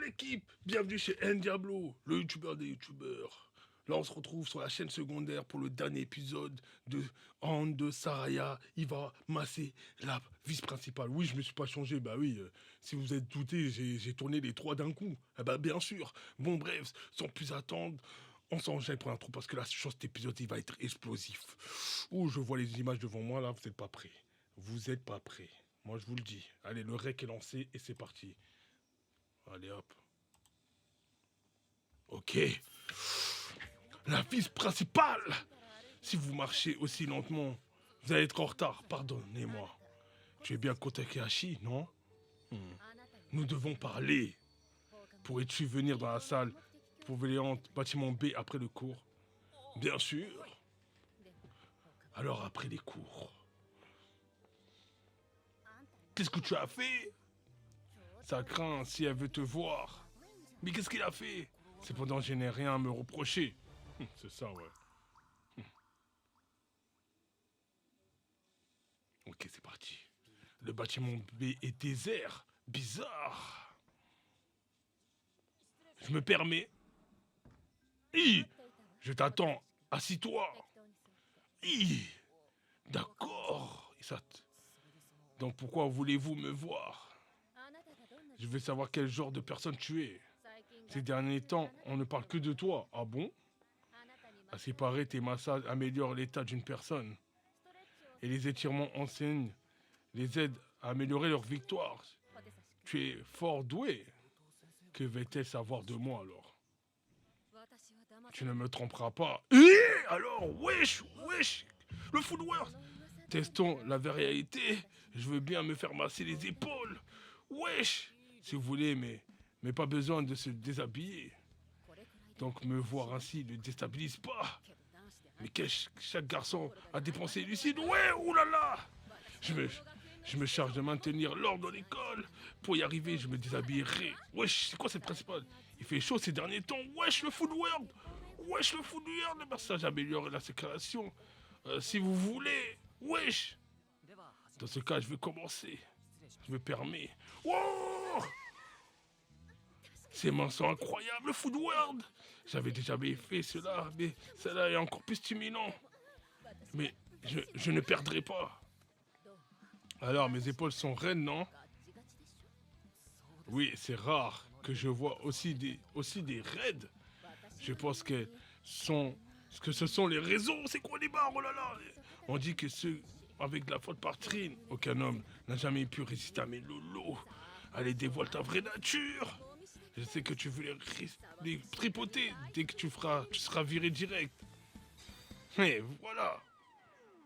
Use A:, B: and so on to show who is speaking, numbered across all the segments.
A: l'équipe, bienvenue chez Diablo, le youtubeur des youtubeurs. Là on se retrouve sur la chaîne secondaire pour le dernier épisode de Hand de Saraya. Il va masser la vice principale. Oui, je me suis pas changé, bah oui, si vous êtes douté, j'ai tourné les trois d'un coup. Ah bah bien sûr. Bon bref, sans plus attendre, on s'enchaîne pour l'intro parce que là, sur cet épisode, il va être explosif. Ouh, je vois les images devant moi là, vous êtes pas prêts. Vous êtes pas prêts. Moi je vous le dis. Allez, le rec est lancé et c'est parti. Allez hop. Ok. La vis principale. Si vous marchez aussi lentement, vous allez être en retard. Pardonnez-moi. Tu es bien Kotakehashi, non? Hmm. Nous devons parler. Pourrais-tu venir dans la salle polyvalente bâtiment B après le cours? Bien sûr. Alors après les cours. Qu'est-ce que tu as fait? Ça craint si elle veut te voir. Mais qu'est-ce qu'il a fait? Cependant, je n'ai rien à me reprocher. C'est ça, ouais. Ok, c'est parti. Le bâtiment B est désert. Bizarre. Je me permets. Hi, je t'attends. Assis-toi. Hi, d'accord. Donc pourquoi voulez-vous me voir? Je veux savoir quel genre de personne tu es. Ces derniers temps, on ne parle que de toi. Ah bon? À ce qui paraît, tes massages améliorent l'état d'une personne. Et les étirements enseignent, les aident à améliorer leur victoire. Tu es fort doué. Que va-t-elle savoir de moi alors? Tu ne me tromperas pas. Alors, wesh, wesh, le footwork. Testons la réalité. Je veux bien me faire masser les épaules. Wesh, si vous voulez, mais pas besoin de se déshabiller. Donc me voir ainsi ne déstabilise pas. Mais chaque garçon a dépensé lucide. Ouais, oulala. Je me, je me charge de maintenir l'ordre dans l'école. Pour y arriver, je me déshabillerai. Wesh, c'est quoi cette principale? Il fait chaud ces derniers temps. Wesh, le food world. Wesh, le food world. Le massage améliore la circulation. Si vous voulez. Wesh. Dans ce cas, je vais commencer. Je me permets. Wow. Ces mains sont incroyables, le food world. J'avais déjà fait cela, mais cela est encore plus stimulant. Mais je ne perdrai pas. Alors, mes épaules sont raides, non? Oui, c'est rare que je vois aussi des raides. Je pense que ce sont les raisons. C'est quoi les barres? Oh là là. On dit que ceux avec de la faute poitrine, aucun homme n'a jamais pu résister à mes lolos. Allez, dévoile ta vraie nature. Je sais que tu veux les tripoter dès que tu seras viré direct. Et voilà.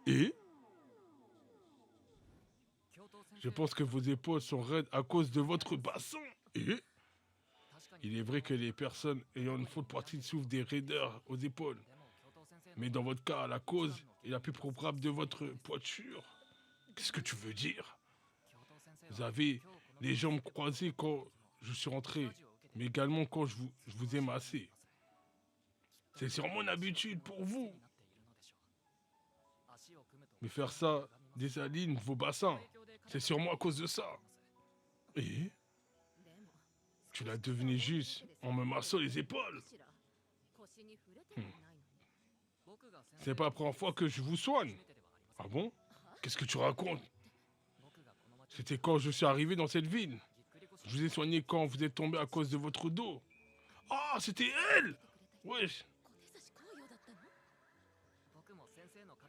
A: Et je pense que vos épaules sont raides à cause de votre bassin. Et il est vrai que les personnes ayant une faute poitrine souffrent des raideurs aux épaules. Mais dans votre cas, la cause est la plus probable de votre poiture. Qu'est-ce que tu veux dire? Vous avez les jambes croisées quand je suis rentré, mais également quand je vous ai massé. C'est sûrement une habitude pour vous. Mais faire ça désaligne vos bassins. C'est sûrement à cause de ça. Et tu l'as deviné juste en me massant les épaules. C'est pas la première fois que je vous soigne. Ah bon? Qu'est-ce que tu racontes? C'était quand je suis arrivé dans cette ville. Je vous ai soigné quand vous êtes tombé à cause de votre dos. Ah, c'était elle! Wesh,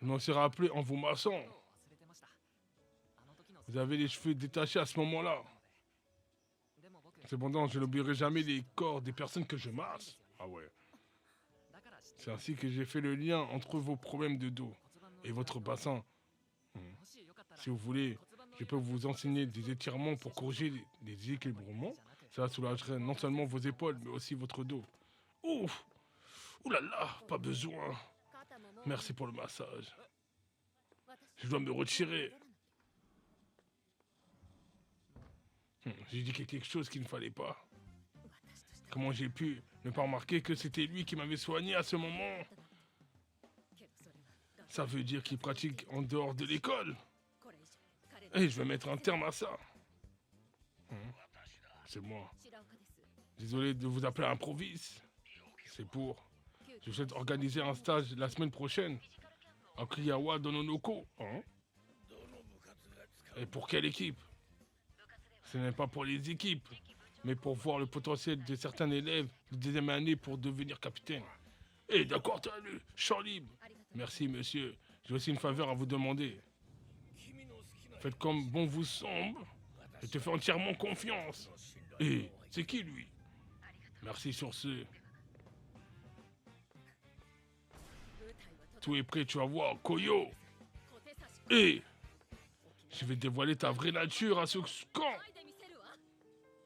A: je m'en suis rappelé en vous massant. Vous avez les cheveux détachés à ce moment-là. Cependant, je n'oublierai jamais les corps des personnes que je masse. Ah ouais. C'est ainsi que j'ai fait le lien entre vos problèmes de dos et votre bassin. Hmm. Si vous voulez, je peux vous enseigner des étirements pour corriger les déséquilibrements. Cela soulagerait non seulement vos épaules, mais aussi votre dos. Ouf! Ouh là là, pas besoin. Merci pour le massage. Je dois me retirer. J'ai dit quelque chose qu'il ne fallait pas. Comment j'ai pu ne pas remarquer que c'était lui qui m'avait soigné à ce moment? Ça veut dire qu'il pratique en dehors de l'école. Et je vais mettre un terme à ça. C'est moi. Désolé de vous appeler improviste. C'est pour... Je souhaite organiser un stage la semaine prochaine à Kiyawa dans Nonoko. Hein? Et pour quelle équipe? Ce n'est pas pour les équipes, mais pour voir le potentiel de certains élèves de deuxième année pour devenir capitaine. Eh, d'accord, t'as lu, champ libre. Merci, monsieur. J'ai aussi une faveur à vous demander. Faites comme bon vous semble. Je te fais entièrement confiance. Et c'est qui, lui? Merci sur ce. Tout est prêt, tu vas voir, Koyo. Et je vais dévoiler ta vraie nature à ce camp.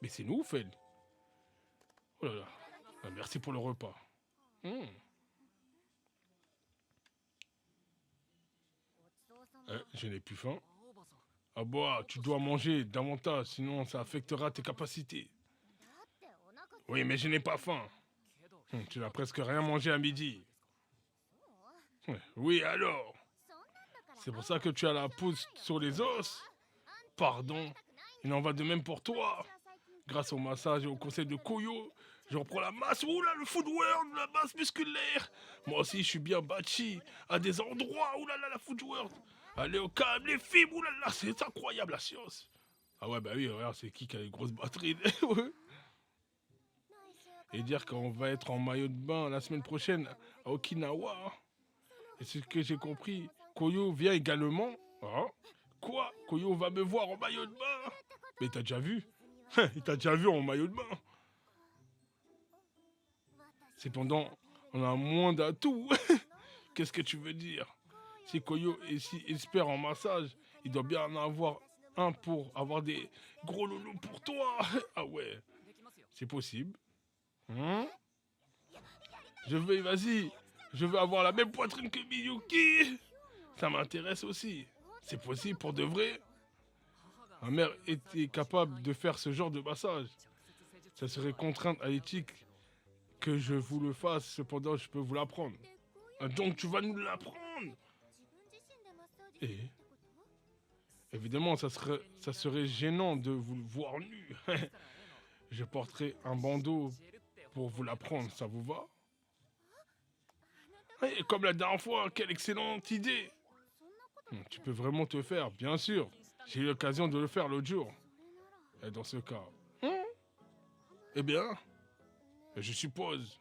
A: Mais c'est nous, Fed. Oh là là. Ah, merci pour le repas. Je n'ai plus faim. Ah bah, tu dois manger davantage, sinon ça affectera tes capacités. Oui, mais je n'ai pas faim. Tu n'as presque rien mangé à midi. Oui, alors? C'est pour ça que tu as la pousse sur les os? Pardon, il en va de même pour toi. Grâce au massage et au conseil de Koyo, je reprends la masse. Oula, le footwork, la masse musculaire. Moi aussi, je suis bien bâti à des endroits. Oulala, la footwork. Allez au calme, les filles. Oulala, c'est incroyable la science. Ah ouais, bah oui, regarde, c'est qui a les grosses batteries. Et dire qu'on va être en maillot de bain la semaine prochaine à Okinawa. Et c'est ce que j'ai compris. Koyo vient également. Ah, quoi? Koyo va me voir en maillot de bain? Mais t'as déjà vu? Il t'a déjà vu en maillot de bain. Cependant, on a moins d'atouts. Qu'est-ce que tu veux dire? Si Koyo est si expert en massage, il doit bien en avoir un pour avoir des gros loulous pour toi. Ah ouais, c'est possible. Vas-y, je veux avoir la même poitrine que Miyuki. Ça m'intéresse aussi. C'est possible pour de vrai? Ma mère était capable de faire ce genre de massage. Ça serait contrainte à l'éthique que je vous le fasse, cependant je peux vous l'apprendre. Ah, donc tu vas nous l'apprendre? Et évidemment, ça serait gênant de vous le voir nu. Je porterai un bandeau pour vous l'apprendre, ça vous va? Et comme la dernière fois, quelle excellente idée! Tu peux vraiment te faire, bien sûr. J'ai eu l'occasion de le faire l'autre jour. Et dans ce cas... Eh bien, je suppose.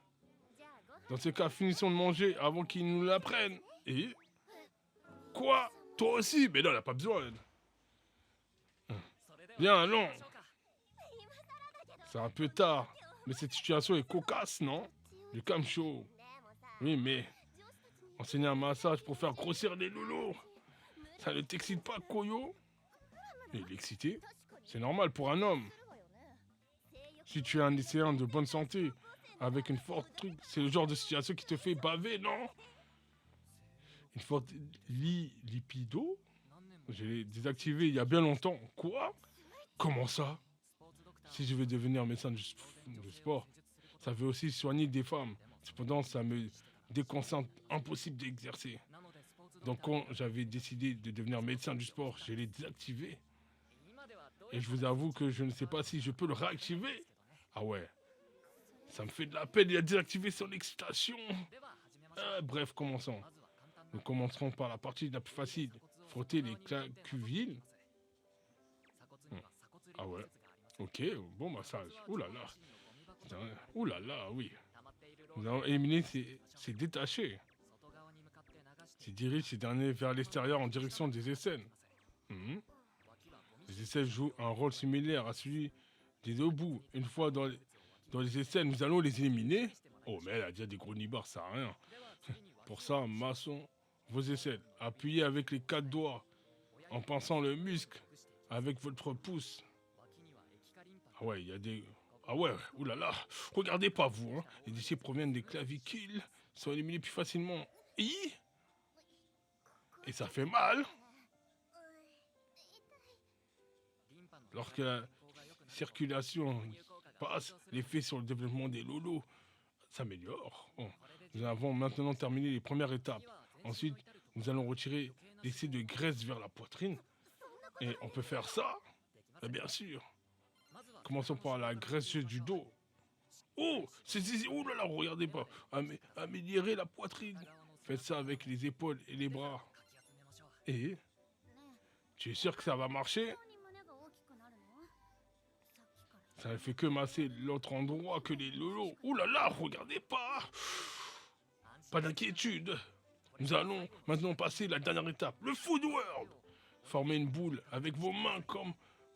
A: Dans ce cas, finissons de manger avant qu'ils nous l'apprennent. Et... Quoi? Toi aussi? Mais non, elle n'a pas besoin. Bien, allons. C'est un peu tard. Mais cette situation est cocasse, non? Du camcho. Oui, mais... Enseigner un massage pour faire grossir les loulous. Ça ne t'excite pas, Koyo? Il est excité? C'est normal pour un homme. Si tu es un lycéen de bonne santé, avec une forte truc, c'est le genre de situation qui te fait baver, non? Une forte lipido? Je l'ai désactivé il y a bien longtemps. Quoi? Comment ça? Si je veux devenir médecin du sport, ça veut aussi soigner des femmes. Cependant, ça me déconcentre, impossible d'exercer. Donc quand j'avais décidé de devenir médecin du sport, je l'ai désactivé. Et je vous avoue que je ne sais pas si je peux le réactiver. Ah ouais, ça me fait de la peine, il a désactivé son excitation. Bref, commençons. Nous commencerons par la partie la plus facile. Frotter les clacuvilles. Ah ouais, ok, bon massage. Ouh là là. Ouh là là, oui. Nous allons éliminer ces détachés. Ils dirigent ces derniers vers l'extérieur en direction des aisselles. Les aisselles jouent un rôle similaire à celui des deux bouts. Une fois dans les aisselles, nous allons les éliminer. Oh, mais elle a déjà des gros nibards, ça sert à rien. Pour ça, maçon, vos aisselles. Appuyez avec les 4 doigts en pinçant le muscle avec votre pouce. Ah ouais, il y a des... Ah ouais, oulala. Regardez pas vous, hein. Les déchets proviennent des clavicules, sont éliminés plus facilement. Et ça fait mal. Lorsque la circulation passe, l'effet sur le développement des lolos s'améliore. Bon, nous avons maintenant terminé les premières étapes. Ensuite, nous allons retirer l'excès de graisse vers la poitrine. Et on peut faire ça? Bien sûr. Commençons par la graisse du dos. Oh, oh là là, regardez pas. Améliorer la poitrine. Faites ça avec les épaules et les bras. Et tu es sûr que ça va marcher? Ça ne fait que masser l'autre endroit que les lolos. Oh là là, regardez pas. Pas d'inquiétude. Nous allons maintenant passer la dernière étape, le Food World. Formez une boule avec vos mains comme,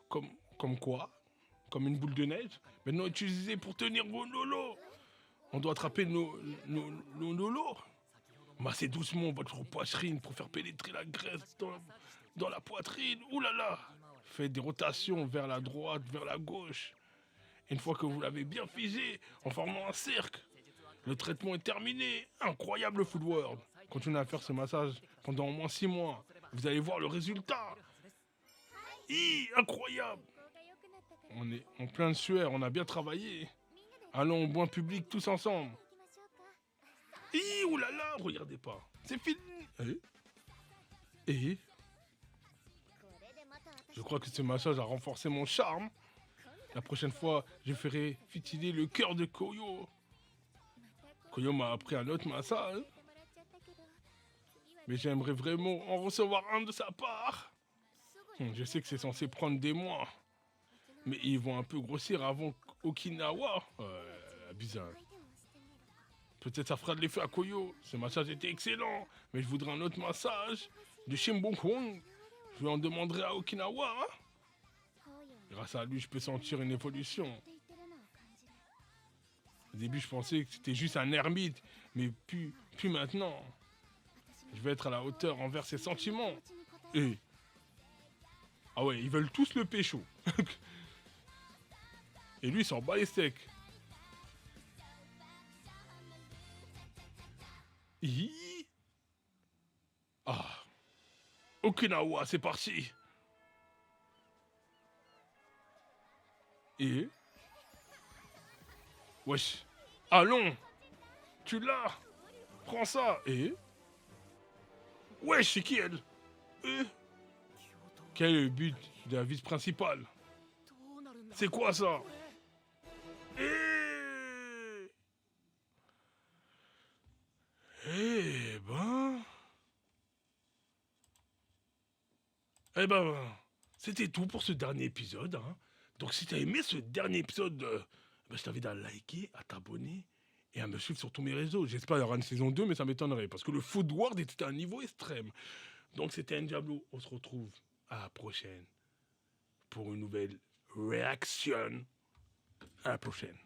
A: comme quoi? Comme une boule de neige. Maintenant utilisée pour tenir vos lolos. On doit attraper nos lolos. Massez doucement votre poitrine pour faire pénétrer la graisse dans la poitrine. Ouh là là. Faites des rotations vers la droite, vers la gauche. Une fois que vous l'avez bien figé, en formant un cercle, le traitement est terminé. Incroyable Food World. Continuez à faire ce massage pendant au moins 6 mois. Vous allez voir le résultat. Incroyable. On est en plein sueur, on a bien travaillé. Allons au bain public tous ensemble. Oulala, regardez pas. C'est fini. Et je crois que ce massage a renforcé mon charme. La prochaine fois, je ferai fitiller le cœur de Koyo. Koyo m'a appris un autre massage. Mais j'aimerais vraiment en recevoir un de sa part. Je sais que c'est censé prendre des mois. Mais ils vont un peu grossir avant Okinawa. Bizarre. Peut-être ça fera de l'effet à Koyo. Ce massage était excellent. Mais je voudrais un autre massage de Shimbokong. Je lui en demanderai à Okinawa. Grâce à lui, je peux sentir une évolution. Au début, je pensais que c'était juste un ermite. Mais plus maintenant. Je vais être à la hauteur envers ses sentiments. Ah ouais, ils veulent tous le pécho. Et lui, il s'en bat les steaks. Ah. Okinawa, c'est parti. Wesh. Allons. Tu l'as. Prends ça. Wesh, c'est qui elle? Quel est le but de la vice principale? C'est quoi ça? Eh ben, c'était tout pour ce dernier épisode. Hein. Donc si t'as aimé ce dernier épisode, je t'invite à liker, à t'abonner et à me suivre sur tous mes réseaux. J'espère qu'il y aura une saison 2, mais ça m'étonnerait parce que le Food World était à un niveau extrême. Donc c'était Diablo. On se retrouve à la prochaine pour une nouvelle réaction. À la prochaine.